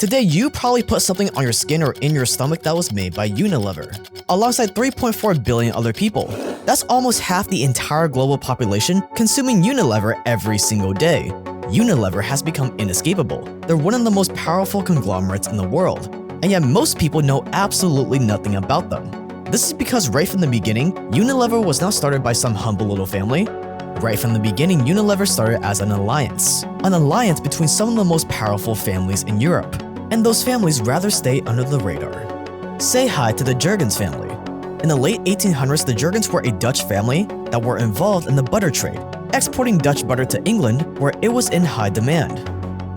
Today, you probably put something on your skin or in your stomach that was made by Unilever, alongside 3.4 billion other people. That's almost half the entire global population consuming Unilever every single day. Unilever has become inescapable. They're one of the most powerful conglomerates in the world, and yet most people know absolutely nothing about them. This is because right from the beginning, Unilever was not started by some humble little family. Right from the beginning, Unilever started as an alliance between some of the most powerful families in Europe, and those families rather stay under the radar. Say hi to the Jurgens family. In the late 1800s, the Jurgens were a Dutch family that were involved in the butter trade, exporting Dutch butter to England where it was in high demand.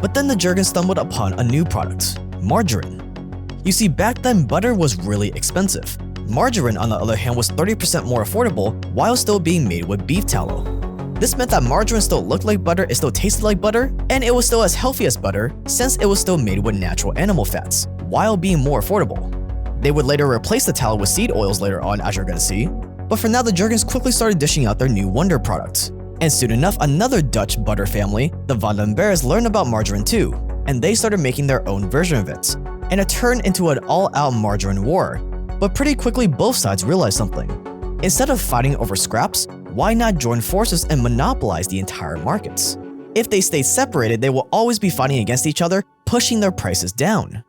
But then the Jurgens stumbled upon a new product, margarine. You see, back then butter was really expensive. Margarine, on the other hand, was 30% more affordable while still being made with beef tallow. This meant that margarine still looked like butter, it still tasted like butter, and it was still as healthy as butter since it was still made with natural animal fats, while being more affordable. They would later replace the tallow with seed oils later on, as you're gonna see, but for now the Jurgens quickly started dishing out their new wonder product. And soon enough, another Dutch butter family, the Van den Bergs, learned about margarine too, and they started making their own version of it, and it turned into an all-out margarine war. But pretty quickly both sides realized something. Instead of fighting over scraps, why not join forces and monopolize the entire markets? If they stay separated, they will always be fighting against each other, pushing their prices down.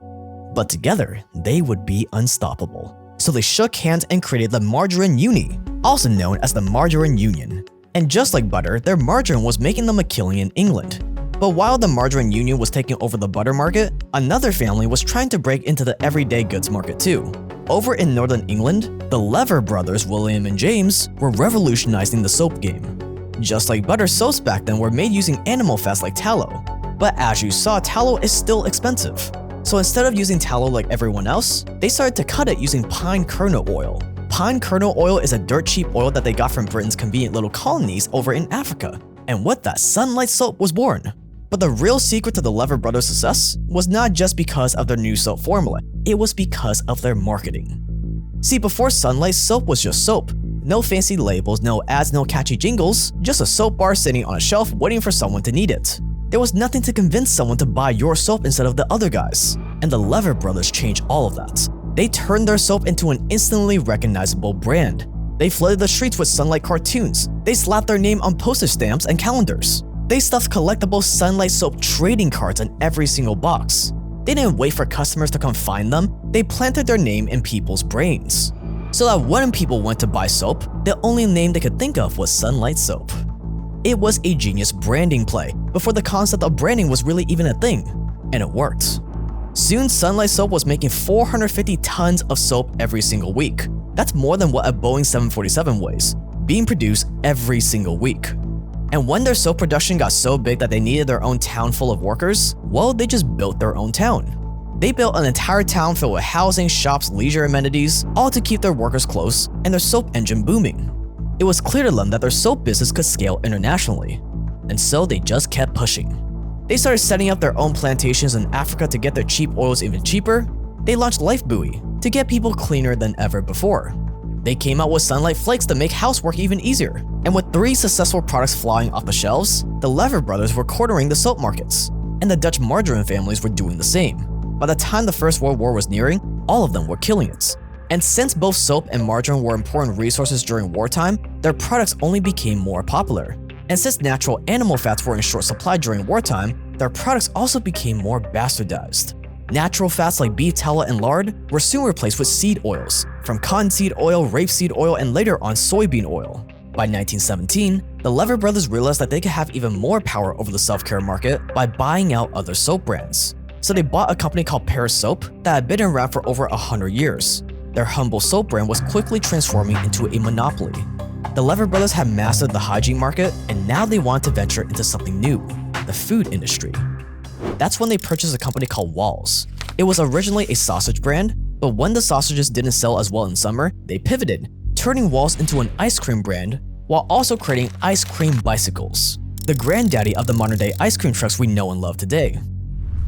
But together, they would be unstoppable. So they shook hands and created the Margarine Unie, also known as the Margarine Union. And just like butter, their margarine was making them a killing in England. But while the Margarine Union was taking over the butter market, another family was trying to break into the everyday goods market too. Over in northern England, the Lever brothers, William and James, were revolutionizing the soap game. Just like butter, soaps back then were made using animal fats like tallow. But as you saw, tallow is still expensive. So instead of using tallow like everyone else, they started to cut it using pine kernel oil. Pine kernel oil is a dirt cheap oil that they got from Britain's convenient little colonies over in Africa. And with that, Sunlight soap was born. But the real secret to the Lever brothers' success was not just because of their new soap formula, it was because of their marketing. See, before Sunlight, soap was just soap. No fancy labels, no ads, no catchy jingles, just a soap bar sitting on a shelf waiting for someone to need it. There was nothing to convince someone to buy your soap instead of the other guys. And the Lever brothers changed all of that. They turned their soap into an instantly recognizable brand. They flooded the streets with Sunlight cartoons. They slapped their name on postage stamps and calendars. They stuffed collectible Sunlight soap trading cards in every single box. They didn't wait for customers to come find them, they planted their name in people's brains. So that when people went to buy soap, the only name they could think of was Sunlight soap. It was a genius branding play, before the concept of branding was really even a thing, and it worked. Soon, Sunlight soap was making 450 tons of soap every single week. That's more than what a Boeing 747 weighs, being produced every single week. And when their soap production got so big that they needed their own town full of workers, well, they just built their own town. They built an entire town filled with housing, shops, leisure amenities, all to keep their workers close and their soap engine booming. It was clear to them that their soap business could scale internationally, and so they just kept pushing. They started setting up their own plantations in Africa to get their cheap oils even cheaper. They launched Lifebuoy to get people cleaner than ever before. They came out with Sunlight Flakes to make housework even easier. And with 3 successful products flying off the shelves, the Lever brothers were cornering the soap markets, and the Dutch margarine families were doing the same. By the time the First World War was nearing, all of them were killing it. And since both soap and margarine were important resources during wartime, their products only became more popular. And since natural animal fats were in short supply during wartime, their products also became more bastardized. Natural fats like beef tallow and lard were soon replaced with seed oils, from cottonseed oil, rapeseed oil, and later on soybean oil. By 1917, the Lever brothers realized that they could have even more power over the self-care market by buying out other soap brands. So they bought a company called Paris Soap that had been around for over 100 years. Their humble soap brand was quickly transforming into a monopoly. The Lever brothers had mastered the hygiene market, and now they wanted to venture into something new, the food industry. That's when they purchased a company called Walls. It was originally a sausage brand, but when the sausages didn't sell as well in summer, they pivoted, turning Walls into an ice cream brand while also creating ice cream bicycles, the granddaddy of the modern-day ice cream trucks we know and love today.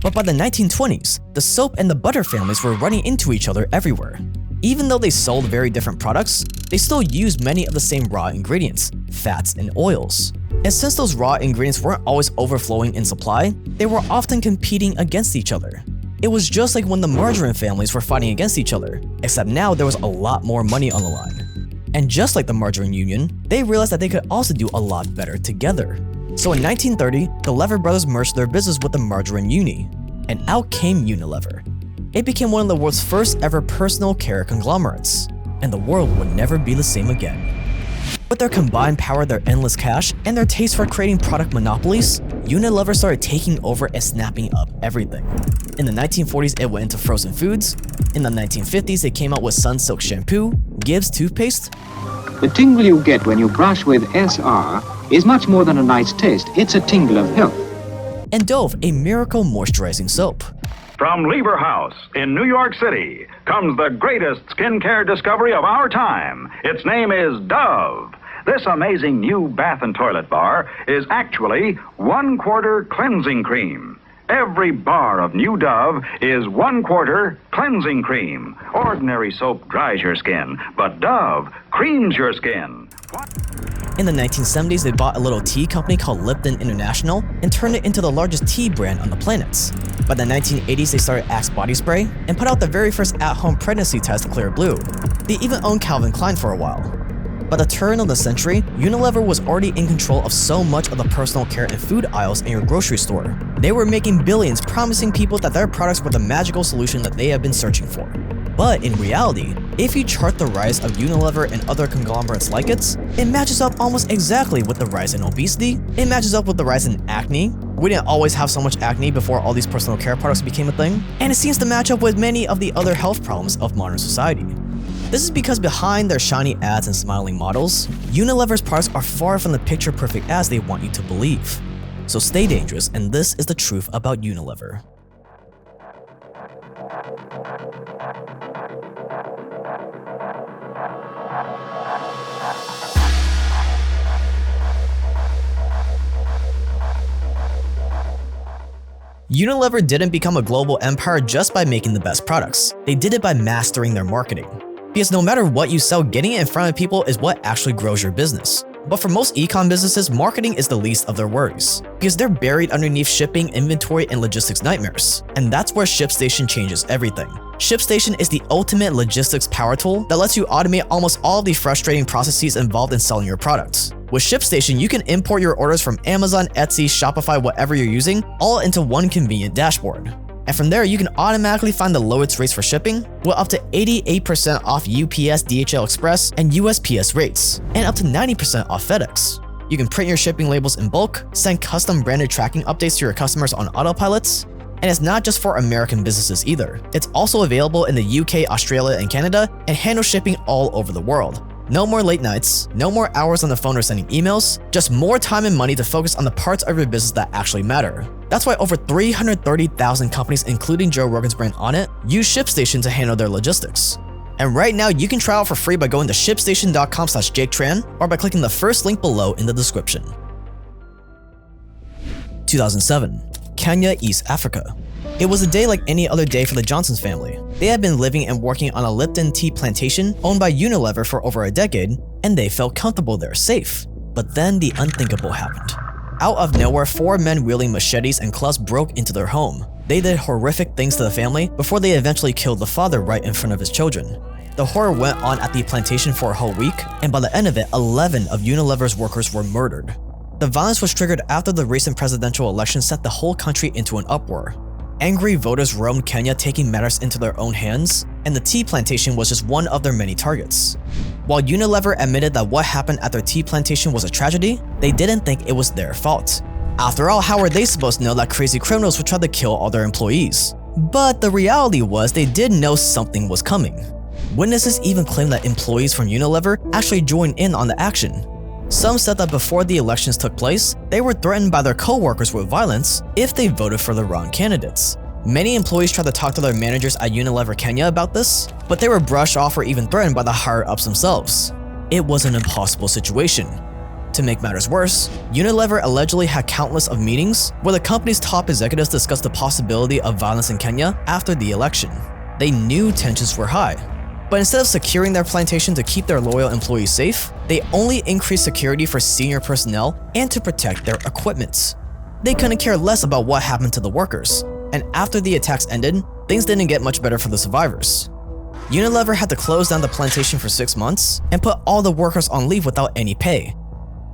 But by the 1920s, the soap and the butter families were running into each other everywhere. Even though they sold very different products, they still used many of the same raw ingredients, fats and oils. And since those raw ingredients weren't always overflowing in supply, they were often competing against each other. It was just like when the margarine families were fighting against each other, except now there was a lot more money on the line. And just like the margarine union, they realized that they could also do a lot better together. So in 1930, the Lever brothers merged their business with the margarine uni, and out came Unilever. It became one of the world's first ever personal care conglomerates, and the world would never be the same again. With their combined power, their endless cash, and their taste for creating product monopolies, Unilever started taking over and snapping up everything. In the 1940s, it went into frozen foods. In the 1950s, they came out with Sunsilk shampoo, Gibbs toothpaste. The tingle you get when you brush with SR is much more than a nice taste, it's a tingle of health. And Dove, a miracle moisturizing soap. From Lever House in New York City comes the greatest skincare discovery of our time. Its name is Dove. This amazing new bath and toilet bar is actually 1/4 cleansing cream. Every bar of new Dove is 1/4 cleansing cream. Ordinary soap dries your skin, but Dove creams your skin. In the 1970s, they bought a little tea company called Lipton International and turned it into the largest tea brand on the planet. By the 1980s, they started Axe body spray and put out the very first at-home pregnancy test, Clear Blue. They even owned Calvin Klein for a while. By the turn of the century, Unilever was already in control of so much of the personal care and food aisles in your grocery store. They were making billions, promising people that their products were the magical solution that they have been searching for. But in reality, if you chart the rise of Unilever and other conglomerates like it matches up almost exactly with the rise in obesity, it matches up with the rise in acne. We didn't always have so much acne before all these personal care products became a thing, and it seems to match up with many of the other health problems of modern society. This is because behind their shiny ads and smiling models, Unilever's products are far from the picture-perfect ads they want you to believe. So stay dangerous, and this is the truth about Unilever. Unilever didn't become a global empire just by making the best products. They did it by mastering their marketing. Because no matter what you sell, getting it in front of people is what actually grows your business. But for most e-com businesses, marketing is the least of their worries, because they're buried underneath shipping, inventory, and logistics nightmares. And that's where ShipStation changes everything. ShipStation is the ultimate logistics power tool that lets you automate almost all of the frustrating processes involved in selling your products. With ShipStation, you can import your orders from Amazon, Etsy, Shopify, whatever you're using, all into one convenient dashboard. And from there, you can automatically find the lowest rates for shipping, with up to 88% off UPS, DHL Express, and USPS rates, and up to 90% off FedEx. You can print your shipping labels in bulk, send custom branded tracking updates to your customers on autopilots, and it's not just for American businesses either. It's also available in the UK, Australia, and Canada, and handles shipping all over the world. No more late nights, no more hours on the phone or sending emails, just more time and money to focus on the parts of your business that actually matter. That's why over 330,000 companies, including Joe Rogan's brand On It, use ShipStation to handle their logistics. And right now, you can try out for free by going to shipstation.com/JakeTran or by clicking the first link below in the description. 2007, Kenya, East Africa. It was a day like any other day for the Johnsons family. They had been living and working on a Lipton tea plantation owned by Unilever for over a decade, and they felt comfortable there, safe. But then the unthinkable happened. Out of nowhere, 4 men wielding machetes and clubs broke into their home. They did horrific things to the family before they eventually killed the father right in front of his children. The horror went on at the plantation for a whole week, and by the end of it, 11 of Unilever's workers were murdered. The violence was triggered after the recent presidential election set the whole country into an uproar. Angry voters roamed Kenya, taking matters into their own hands, and the tea plantation was just one of their many targets. While Unilever admitted that what happened at their tea plantation was a tragedy, they didn't think it was their fault. After all, how were they supposed to know that crazy criminals would try to kill all their employees? But the reality was they did know something was coming. Witnesses even claimed that employees from Unilever actually joined in on the action. Some said that before the elections took place, they were threatened by their co-workers with violence if they voted for the wrong candidates. Many employees tried to talk to their managers at Unilever Kenya about this, but they were brushed off or even threatened by the higher-ups themselves. It was an impossible situation. To make matters worse, Unilever allegedly had countless of meetings where the company's top executives discussed the possibility of violence in Kenya after the election. They knew tensions were high. But instead of securing their plantation to keep their loyal employees safe, they only increased security for senior personnel and to protect their equipment. They couldn't care less about what happened to the workers, and after the attacks ended, things didn't get much better for the survivors. Unilever had to close down the plantation for 6 months and put all the workers on leave without any pay.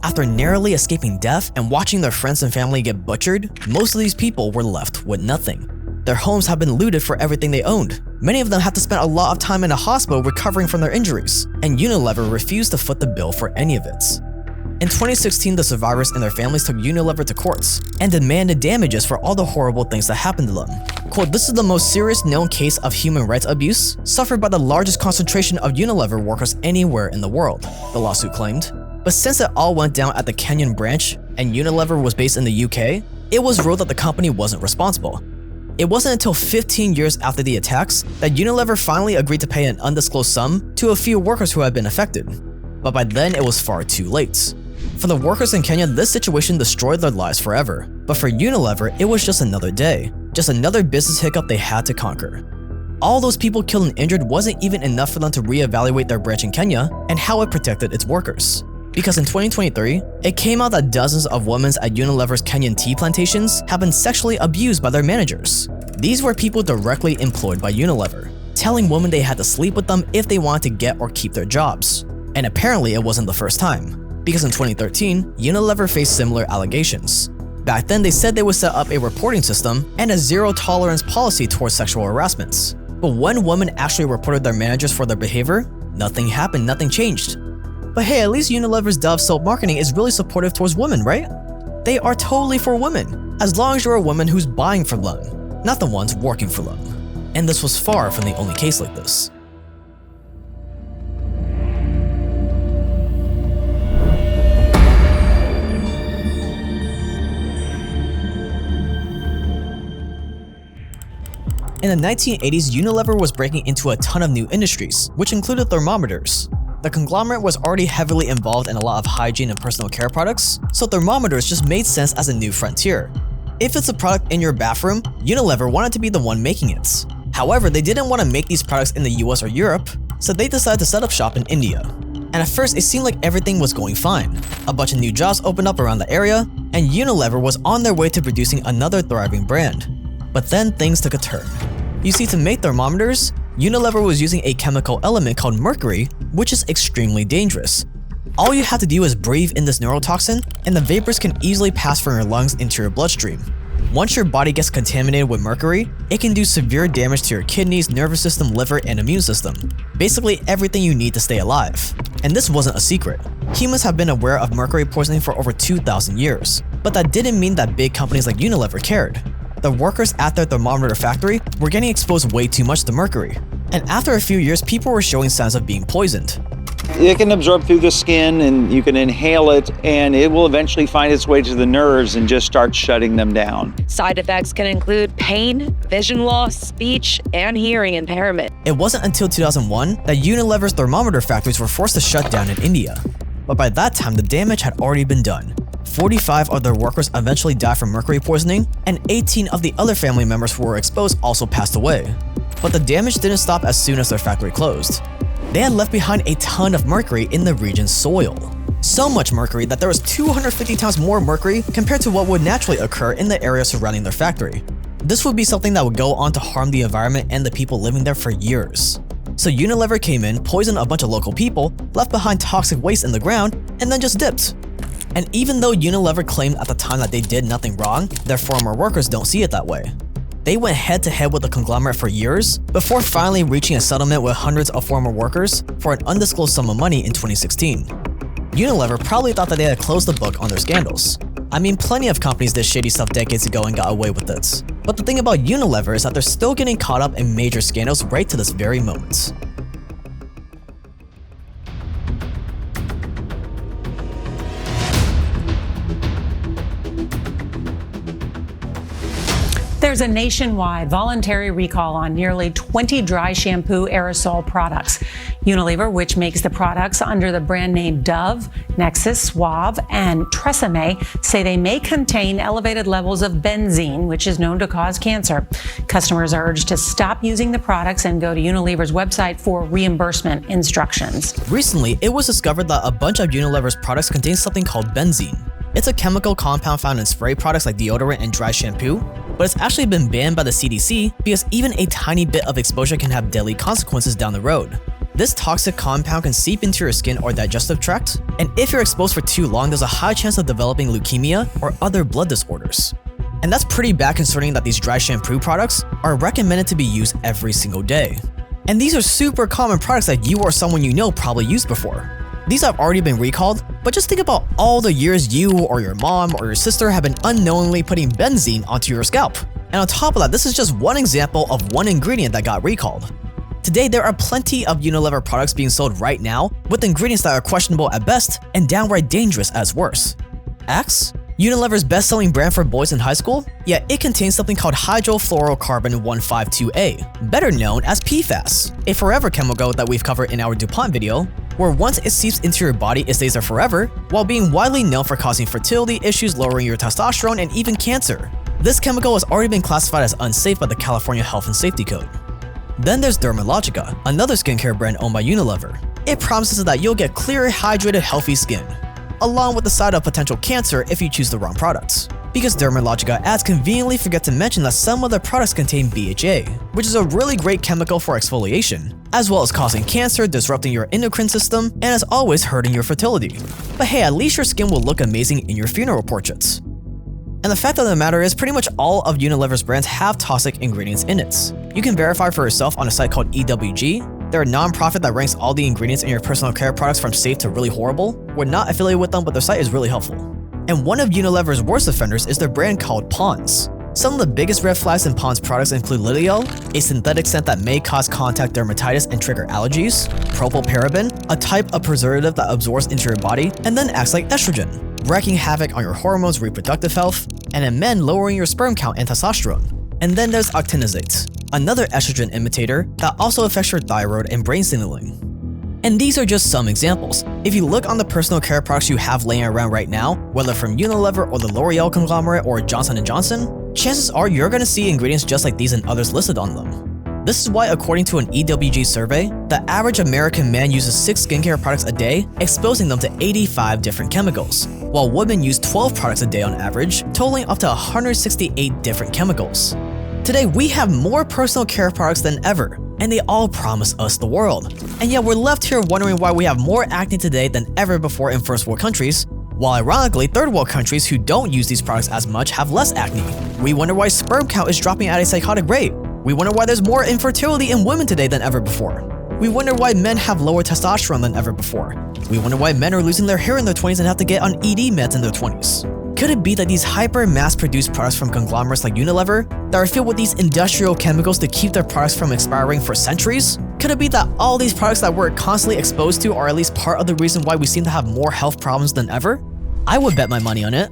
After narrowly escaping death and watching their friends and family get butchered, most of these people were left with nothing. Their homes have been looted for everything they owned. Many of them had to spend a lot of time in a hospital recovering from their injuries, and Unilever refused to foot the bill for any of it. In 2016, the survivors and their families took Unilever to courts and demanded damages for all the horrible things that happened to them. Quote, "This is the most serious known case of human rights abuse suffered by the largest concentration of Unilever workers anywhere in the world," the lawsuit claimed. But since it all went down at the Kenyan branch and Unilever was based in the UK, it was ruled that the company wasn't responsible. It wasn't until 15 years after the attacks that Unilever finally agreed to pay an undisclosed sum to a few workers who had been affected. But by then, it was far too late. For the workers in Kenya, this situation destroyed their lives forever. But for Unilever, it was just another day. Just another business hiccup they had to conquer. All those people killed and injured wasn't even enough for them to reevaluate their branch in Kenya and how it protected its workers. Because in 2023, it came out that dozens of women at Unilever's Kenyan tea plantations have been sexually abused by their managers. These were people directly employed by Unilever, telling women they had to sleep with them if they wanted to get or keep their jobs. And apparently it wasn't the first time, because in 2013, Unilever faced similar allegations. Back then, they said they would set up a reporting system and a zero-tolerance policy towards sexual harassments. But when women actually reported their managers for their behavior, nothing happened, nothing changed. But hey, at least Unilever's Dove soap marketing is really supportive towards women, right? They are totally for women, as long as you're a woman who's buying for them, not the ones working for them. And this was far from the only case like this. In the 1980s, Unilever was breaking into a ton of new industries, which included thermometers. The conglomerate was already heavily involved in a lot of hygiene and personal care products, so thermometers just made sense as a new frontier. If it's a product in your bathroom, Unilever wanted to be the one making it. However, they didn't want to make these products in the US or Europe, so they decided to set up shop in India. And at first, it seemed like everything was going fine. A bunch of new jobs opened up around the area, and Unilever was on their way to producing another thriving brand. But then things took a turn. You see, to make thermometers, Unilever was using a chemical element called mercury, which is extremely dangerous. All you have to do is breathe in this neurotoxin, and the vapors can easily pass from your lungs into your bloodstream. Once your body gets contaminated with mercury, it can do severe damage to your kidneys, nervous system, liver, and immune system. Basically everything you need to stay alive. And this wasn't a secret. Humans have been aware of mercury poisoning for over 2,000 years. But that didn't mean that big companies like Unilever cared. The workers at their thermometer factory were getting exposed way too much to mercury. And after a few years, people were showing signs of being poisoned. It can absorb through the skin and you can inhale it, and it will eventually find its way to the nerves and just start shutting them down. Side effects can include pain, vision loss, speech, and hearing impairment. It wasn't until 2001 that Unilever's thermometer factories were forced to shut down in India. But by that time, the damage had already been done. 45 of their workers eventually died from mercury poisoning, and 18 of the other family members who were exposed also passed away. But the damage didn't stop as soon as their factory closed. They had left behind a ton of mercury in the region's soil. So much mercury that there was 250 times more mercury compared to what would naturally occur in the area surrounding their factory. This would be something that would go on to harm the environment and the people living there for years. So Unilever came in, poisoned a bunch of local people, left behind toxic waste in the ground, and then just dipped. And even though Unilever claimed at the time that they did nothing wrong, their former workers don't see it that way. They went head-to-head with the conglomerate for years before finally reaching a settlement with hundreds of former workers for an undisclosed sum of money in 2016. Unilever probably thought that they had closed the book on their scandals. I mean, plenty of companies did shady stuff decades ago and got away with it. But the thing about Unilever is that they're still getting caught up in major scandals right to this very moment. There's a nationwide voluntary recall on nearly 20 dry shampoo aerosol products. Unilever, which makes the products under the brand name Dove, Nexus, Suave, and Tresemme, say they may contain elevated levels of benzene, which is known to cause cancer. Customers are urged to stop using the products and go to Unilever's website for reimbursement instructions. Recently, it was discovered that a bunch of Unilever's products contain something called benzene. It's a chemical compound found in spray products like deodorant and dry shampoo, but it's actually been banned by the CDC because even a tiny bit of exposure can have deadly consequences down the road. This toxic compound can seep into your skin or digestive tract, and if you're exposed for too long, there's a high chance of developing leukemia or other blood disorders. And that's pretty bad considering that these dry shampoo products are recommended to be used every single day. And these are super common products that you or someone you know probably used before. These have already been recalled, but just think about all the years you or your mom or your sister have been unknowingly putting benzene onto your scalp. And on top of that, this is just one example of one ingredient that got recalled. Today, there are plenty of Unilever products being sold right now with ingredients that are questionable at best and downright dangerous as worse. Axe? Unilever's best-selling brand for boys in high school? Yeah, it contains something called hydrofluorocarbon 152A, better known as PFAS, a forever chemical that we've covered in our DuPont video, where once it seeps into your body, it stays there forever, while being widely known for causing fertility issues, lowering your testosterone, and even cancer. This chemical has already been classified as unsafe by the California Health and Safety Code. Then there's Dermalogica, another skincare brand owned by Unilever. It promises that you'll get clear, hydrated, healthy skin, along with the side of potential cancer if you choose the wrong products. Because Dermalogica ads conveniently forget to mention that some of their products contain BHA, which is a really great chemical for exfoliation, as well as causing cancer, disrupting your endocrine system, and as always hurting your fertility. But hey, at least your skin will look amazing in your funeral portraits. And the fact of the matter is, pretty much all of Unilever's brands have toxic ingredients in it. You can verify for yourself on a site called EWG. They're a non-profit that ranks all the ingredients in your personal care products from safe to really horrible. We're not affiliated with them, but their site is really helpful. And one of Unilever's worst offenders is their brand called Pond's. Some of the biggest red flags in Pond's products include Liliol, a synthetic scent that may cause contact dermatitis and trigger allergies, propylparaben, a type of preservative that absorbs into your body and then acts like estrogen, wreaking havoc on your hormones, reproductive health, and in men lowering your sperm count and testosterone. And then there's octinoxate, another estrogen imitator that also affects your thyroid and brain signaling. And these are just some examples. If you look on the personal care products you have laying around right now, whether from Unilever or the L'Oreal conglomerate or Johnson & Johnson, chances are you're going to see ingredients just like these and others listed on them. This is why, according to an EWG survey, the average American man uses 6 skincare products a day, exposing them to 85 different chemicals, while women use 12 products a day on average, totaling up to 168 different chemicals. Today, we have more personal care products than ever, and they all promise us the world. And yet we're left here wondering why we have more acne today than ever before in first world countries, while ironically, third world countries who don't use these products as much have less acne. We wonder why sperm count is dropping at a psychotic rate. We wonder why there's more infertility in women today than ever before. We wonder why men have lower testosterone than ever before. We wonder why men are losing their hair in their 20s and have to get on ED meds in their 20s. Could it be that these hyper mass-produced products from conglomerates like Unilever that are filled with these industrial chemicals to keep their products from expiring for centuries? Could it be that all these products that we're constantly exposed to are at least part of the reason why we seem to have more health problems than ever? I would bet my money on it.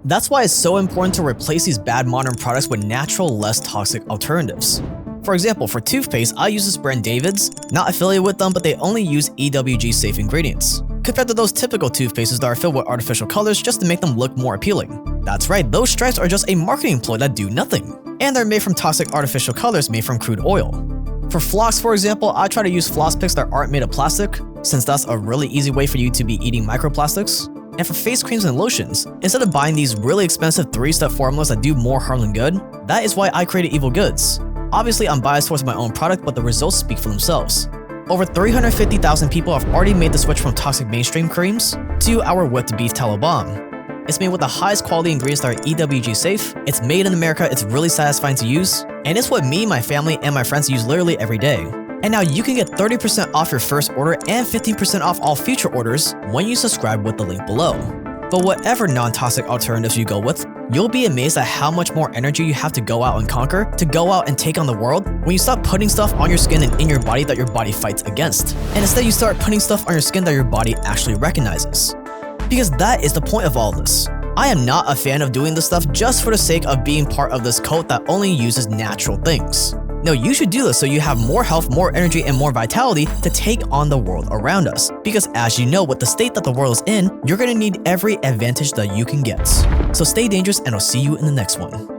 That's why it's so important to replace these bad modern products with natural, less toxic alternatives. For example, for toothpaste, I use this brand David's, not affiliated with them, but they only use EWG safe ingredients, compared to those typical toothpastes that are filled with artificial colors just to make them look more appealing. That's right, those stripes are just a marketing ploy that do nothing. And they're made from toxic artificial colors made from crude oil. For floss, for example, I try to use floss picks that aren't made of plastic, since that's a really easy way for you to be eating microplastics. And for face creams and lotions, instead of buying these really expensive 3-step formulas that do more harm than good, that is why I created Evil Goods. Obviously, I'm biased towards my own product, but the results speak for themselves. Over 350,000 people have already made the switch from toxic mainstream creams to our whipped beef tallow balm. It's made with the highest quality ingredients that are EWG safe, it's made in America, it's really satisfying to use, and it's what me, my family, and my friends use literally every day. And now you can get 30% off your first order and 15% off all future orders when you subscribe with the link below. But whatever non-toxic alternatives you go with, you'll be amazed at how much more energy you have to go out and conquer, to go out and take on the world when you stop putting stuff on your skin and in your body that your body fights against. And instead you start putting stuff on your skin that your body actually recognizes. Because that is the point of all this. I am not a fan of doing this stuff just for the sake of being part of this cult that only uses natural things. No, you should do this so you have more health, more energy, and more vitality to take on the world around us. Because as you know, with the state that the world is in, you're gonna need every advantage that you can get. So stay dangerous and I'll see you in the next one.